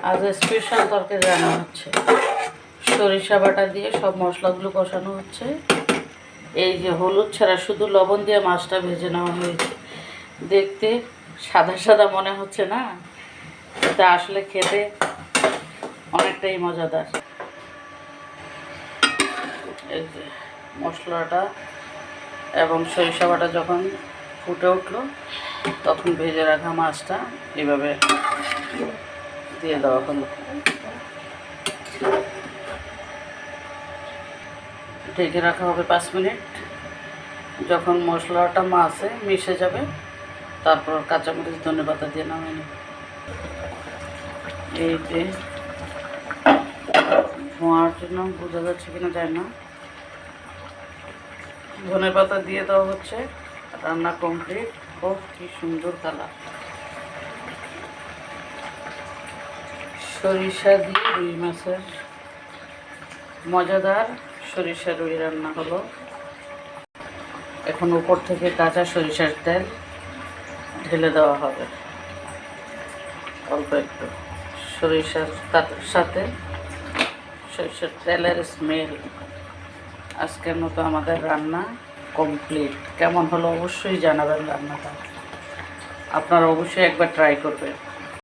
আজ স্পেশাল তরকারি রান্না হচ্ছে। সরিষা বাটা দিয়ে সব মশলাগুলো কষানো হচ্ছে। এই যে হলুদ ছাড়া শুধু লবণ দিয়ে মাছটা ভেজে নেওয়া হয়েছে। দেখতে সাদা সাদা মনে হচ্ছে না, এটা আসলে খেতে অনেকটাই মজাদার। এই যে মশলাটা এবং সরিষা বাটা যখন ফুটে উঠলো তখন ভেজে রাখা মাছটা এভাবে দিয়ে দেওয়া হলো। ঢেকে রাখা হবে 5 মিনিট। যখন মশলাটা মাছে মিশে যাবে তারপর কাঁচামরিচ ধনেপাতা দিয়ে নামিয়ে নেব। এই যে ধোঁয়ার জন্য বোঝা যাচ্ছে কিনা যায় না, ধনেপাতা দিয়ে দেওয়া হচ্ছে। রান্না কমপ্লিট। ও কি সুন্দর কালার। সরিষা দিয়ে রুই মাছের মজাদার সরিষা রুই রান্না হলো। এখন উপর থেকে কাঁচা সরিষার তেল ঢেলে দেওয়া হবে, অল্প একটু। সরিষার সাথে সরিষার তেলের স্মেল। আজকের মতো আমাদের রান্না কমপ্লিট। কেমন হলো অবশ্যই জানাবেন রান্নাটা। আপনারা অবশ্যই একবার ট্রাই করবেন।